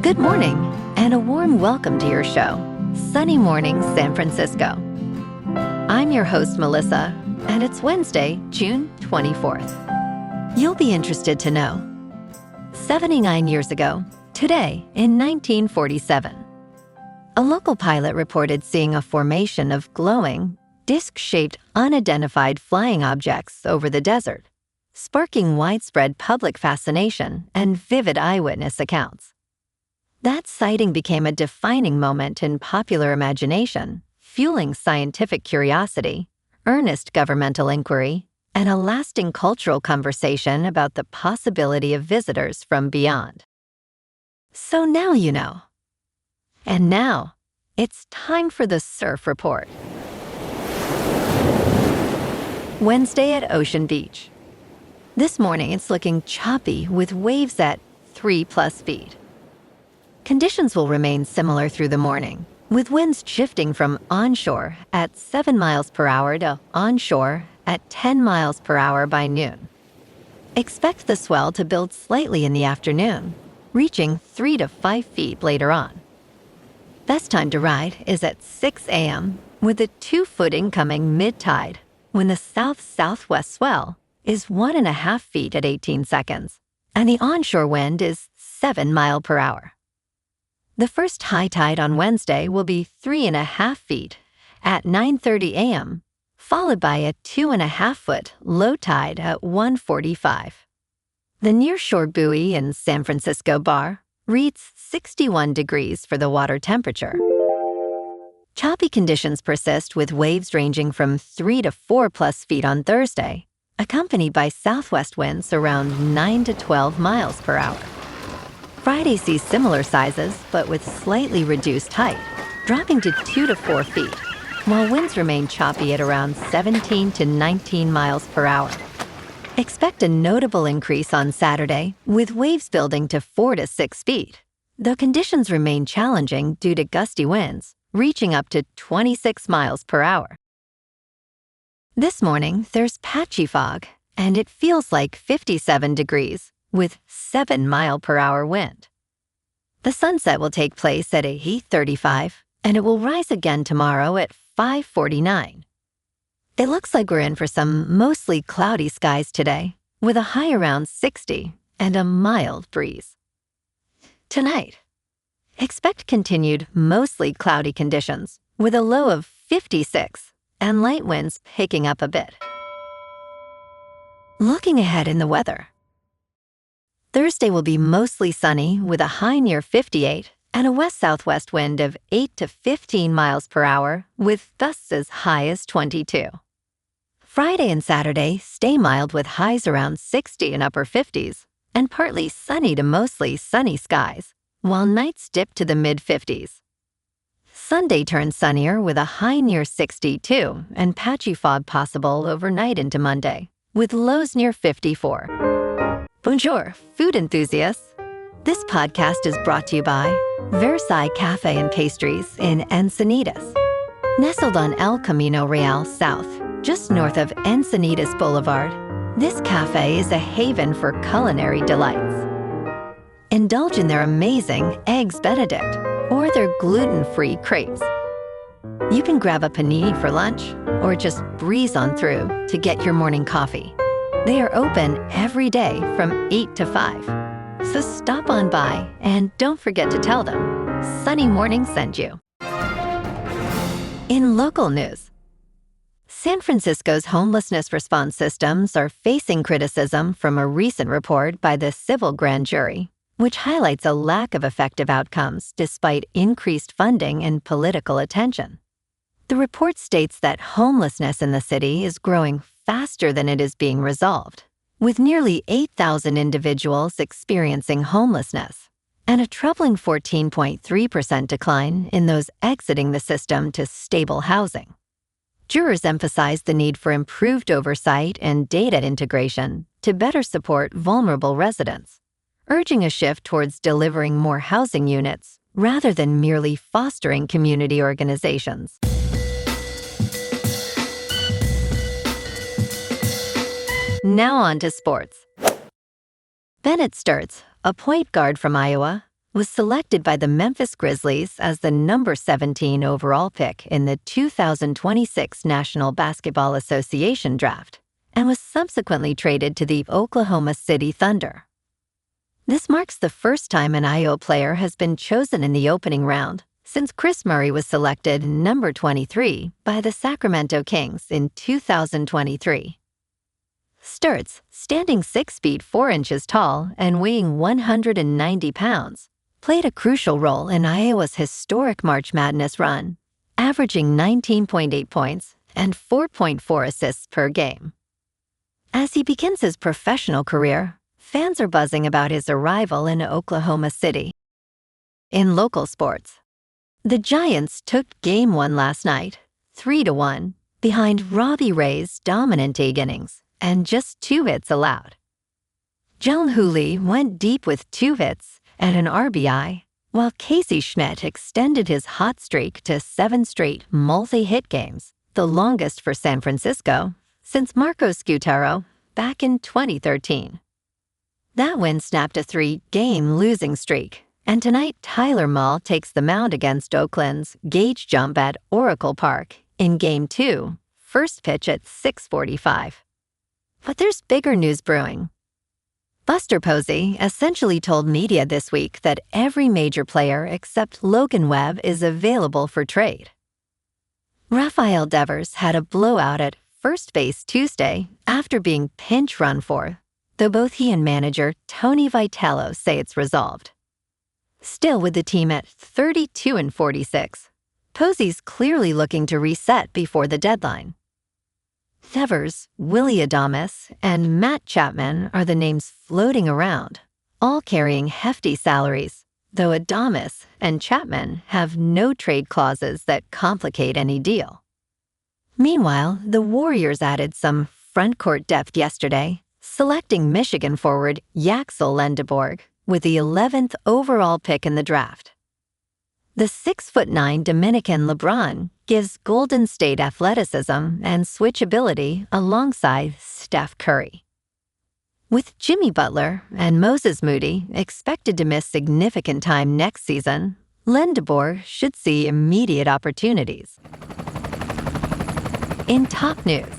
Good morning, and a warm welcome to your show, Sunny Mornings San Francisco. I'm your host, Melissa, and it's Wednesday, June 24th. You'll be interested to know, 79 years ago, today in 1947, a local pilot reported seeing a formation of glowing, disc-shaped, unidentified flying objects over the desert, sparking widespread public fascination and vivid eyewitness accounts. That sighting became a defining moment in popular imagination, fueling scientific curiosity, earnest governmental inquiry, and a lasting cultural conversation about the possibility of visitors from beyond. So now you know. And now, it's time for the Surf Report. Wednesday at Ocean Beach. This morning it's looking choppy with waves at 3+ feet. Conditions will remain similar through the morning, with winds shifting from onshore at 7 miles per hour to onshore at 10 miles per hour by noon. Expect the swell to build slightly in the afternoon, reaching 3 to 5 feet later on. Best time to ride is at 6 a.m. with a 2-foot incoming mid-tide when the south-southwest swell is 1.5 feet at 18 seconds, and the onshore wind is 7 miles per hour. The first high tide on Wednesday will be 3.5 feet at 9:30 a.m., followed by a 2.5-foot low tide at 1:45. The nearshore buoy in San Francisco Bar reads 61 degrees for the water temperature. Choppy conditions persist with waves ranging from 3 to 4+ feet on Thursday, accompanied by southwest winds around 9 to 12 miles per hour. Friday sees similar sizes, but with slightly reduced height, dropping to 2 to 4 feet, while winds remain choppy at around 17 to 19 miles per hour. Expect a notable increase on Saturday, with waves building to 4 to 6 feet, though conditions remain challenging due to gusty winds, reaching up to 26 miles per hour. This morning, there's patchy fog, and it feels like 57 degrees, with 7 mile per hour wind. The sunset will take place at 8:35, and it will rise again tomorrow at 5:49. It looks like we're in for some mostly cloudy skies today, with a high around 60 and a mild breeze. Tonight, expect continued mostly cloudy conditions, with a low of 56 and light winds picking up a bit. Looking ahead in the weather, Thursday will be mostly sunny with a high near 58 and a west-southwest wind of 8 to 15 miles per hour with gusts as high as 22. Friday and Saturday stay mild with highs around 60 and upper 50s and partly sunny to mostly sunny skies, while nights dip to the mid-50s. Sunday turns sunnier with a high near 62 and patchy fog possible overnight into Monday, with lows near 54. Bonjour, food enthusiasts. This podcast is brought to you by Versailles Cafe and Pastries in Encinitas. Nestled on El Camino Real South, just north of Encinitas Boulevard, this cafe is a haven for culinary delights. Indulge in their amazing Eggs Benedict or their gluten-free crepes. You can grab a panini for lunch or just breeze on through to get your morning coffee. They are open every day from 8 to 5. So stop on by and don't forget to tell them Sunny Morning sent you. In local news, San Francisco's homelessness response systems are facing criticism from a recent report by the civil grand jury, which highlights a lack of effective outcomes despite increased funding and political attention. The report states that homelessness in the city is growing faster than it is being resolved, with nearly 8,000 individuals experiencing homelessness and a troubling 14.3% decline in those exiting the system to stable housing. Jurors emphasized the need for improved oversight and data integration to better support vulnerable residents, urging a shift towards delivering more housing units rather than merely fostering community organizations. Now on to sports. Bennett Sturtz, a point guard from Iowa, was selected by the Memphis Grizzlies as the number 17 overall pick in the 2026 National Basketball Association draft and was subsequently traded to the Oklahoma City Thunder. This marks the first time an IO player has been chosen in the opening round since Chris Murray was selected number 23 by the Sacramento Kings in 2023. Sturtz, standing 6 feet 4 inches tall and weighing 190 pounds, played a crucial role in Iowa's historic March Madness run, averaging 19.8 points and 4.4 assists per game. As he begins his professional career, fans are buzzing about his arrival in Oklahoma City. In local sports, the Giants took Game 1 last night, 3-1, behind Robbie Ray's dominant 8 innings and just 2 hits allowed. John Hooley went deep with 2 hits and an RBI, while Casey Schmidt extended his hot streak to 7 straight multi-hit games, the longest for San Francisco since Marco Scutaro back in 2013. That win snapped a 3-game losing streak, and tonight Tyler Mull takes the mound against Oakland's Gage Jump at Oracle Park in Game 2, first pitch at 6:45. But there's bigger news brewing. Buster Posey essentially told media this week that every major player except Logan Webb is available for trade. Rafael Devers had a blowout at first base Tuesday after being pinch run for, though both he and manager Tony Vitello say it's resolved. Still with the team at 32-46, Posey's clearly looking to reset before the deadline. Devers, Willie Adames, and Matt Chapman are the names floating around, all carrying hefty salaries, though Adames and Chapman have no trade clauses that complicate any deal. Meanwhile, the Warriors added some front-court depth yesterday, selecting Michigan forward Yaxel Lendeborg with the 11th overall pick in the draft. The 6'9" Dominican LeBron gives Golden State athleticism and switchability alongside Steph Curry. With Jimmy Butler and Moses Moody expected to miss significant time next season, Lendeborg should see immediate opportunities. In top news,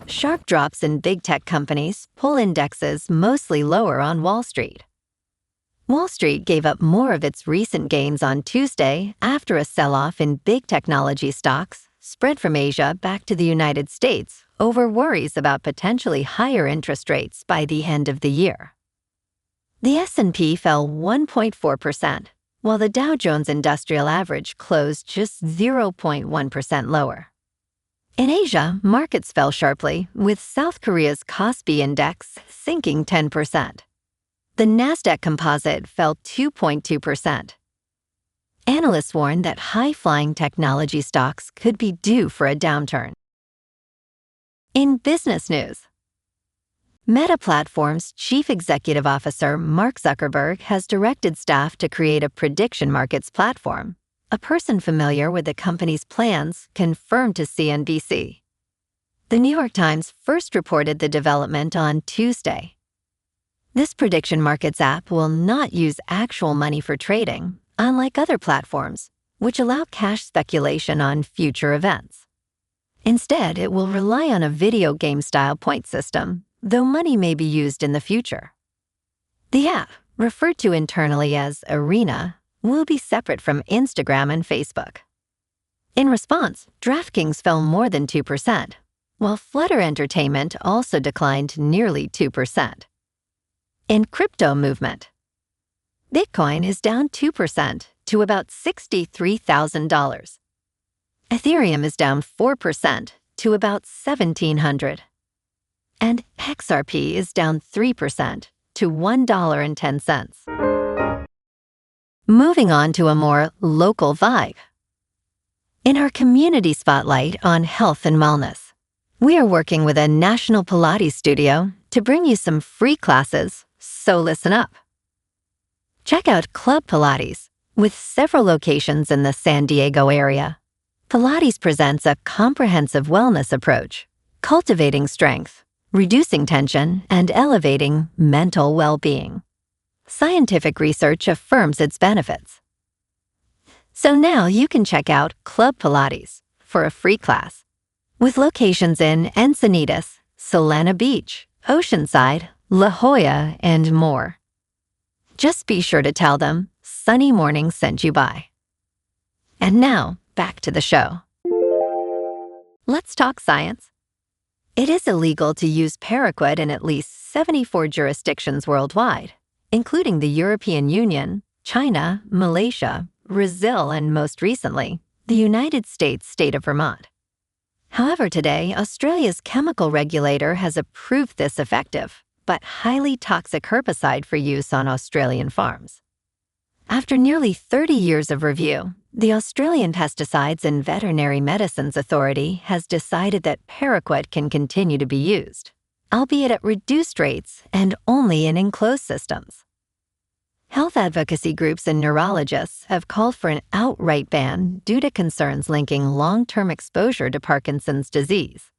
sharp drops in big tech companies pull indexes mostly lower on Wall Street. Wall Street gave up more of its recent gains on Tuesday after a sell-off in big technology stocks spread from Asia back to the United States over worries about potentially higher interest rates by the end of the year. The S&P fell 1.4%, while the Dow Jones Industrial Average closed just 0.1% lower. In Asia, markets fell sharply, with South Korea's Kospi index sinking 10%. The Nasdaq Composite fell 2.2%. Analysts warn that high-flying technology stocks could be due for a downturn. In business news, Meta Platforms' Chief Executive Officer Mark Zuckerberg has directed staff to create a prediction markets platform. A person familiar with the company's plans confirmed to CNBC. The New York Times first reported the development on Tuesday. This prediction markets app will not use actual money for trading, unlike other platforms, which allow cash speculation on future events. Instead, it will rely on a video game-style point system, though money may be used in the future. The app, referred to internally as Arena, will be separate from Instagram and Facebook. In response, DraftKings fell more than 2%, while Flutter Entertainment also declined nearly 2%. In crypto movement, Bitcoin is down 2% to about $63,000. Ethereum is down 4% to about $1,700. And XRP is down 3% to $1.10. Moving on to a more local vibe. In our community spotlight on health and wellness, we are working with a national Pilates studio to bring you some free classes, so listen up. Check out Club Pilates, with several locations in the San Diego area. Pilates presents a comprehensive wellness approach, cultivating strength, reducing tension, and elevating mental well-being. Scientific research affirms its benefits. So now you can check out Club Pilates for a free class, with locations in Encinitas, Solana Beach, Oceanside, La Jolla, and more. Just be sure to tell them Sunny Morning sent you by. And now, back to the show. Let's talk science. It is illegal to use paraquat in at least 74 jurisdictions worldwide, including the European Union, China, Malaysia, Brazil, and most recently, the United States state of Vermont. However, today, Australia's chemical regulator has approved this effective, but highly toxic herbicide for use on Australian farms. After nearly 30 years of review, the Australian Pesticides and Veterinary Medicines Authority has decided that paraquat can continue to be used, albeit at reduced rates and only in enclosed systems. Health advocacy groups and neurologists have called for an outright ban due to concerns linking long-term exposure to Parkinson's disease.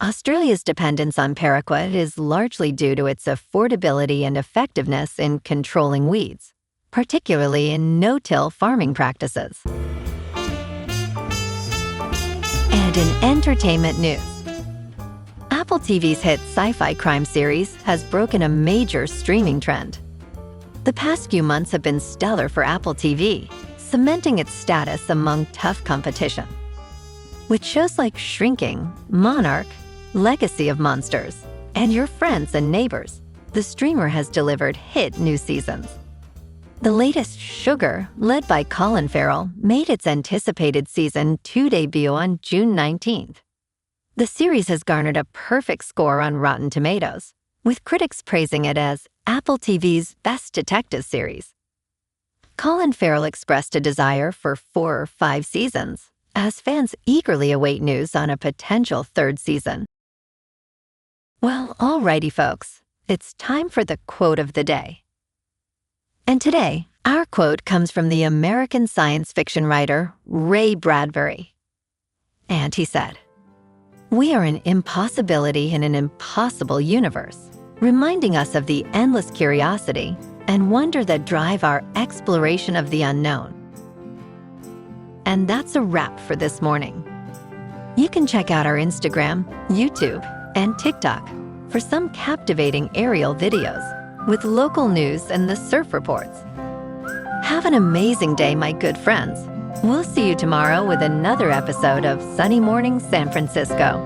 Australia's dependence on paraquat is largely due to its affordability and effectiveness in controlling weeds, particularly in no-till farming practices. And in entertainment news, Apple TV's hit sci-fi crime series has broken a major streaming trend. The past few months have been stellar for Apple TV, cementing its status among tough competition. With shows like Shrinking, Monarch, Legacy of Monsters, and Your Friends and Neighbors, the streamer has delivered hit new seasons. The latest, Sugar, led by Colin Farrell, made its anticipated Season 2 debut on June 19th. The series has garnered a perfect score on Rotten Tomatoes, with critics praising it as Apple TV's best detective series. Colin Farrell expressed a desire for 4 or 5 seasons, as fans eagerly await news on a potential 3rd season. Well, alrighty folks, it's time for the quote of the day. And today, our quote comes from the American science fiction writer Ray Bradbury. And he said, "We are an impossibility in an impossible universe, reminding us of the endless curiosity and wonder that drive our exploration of the unknown." And that's a wrap for this morning. You can check out our Instagram, YouTube, and TikTok for some captivating aerial videos with local news and the surf reports. Have an amazing day, my good friends. We'll see you tomorrow with another episode of Sunny Morning San Francisco.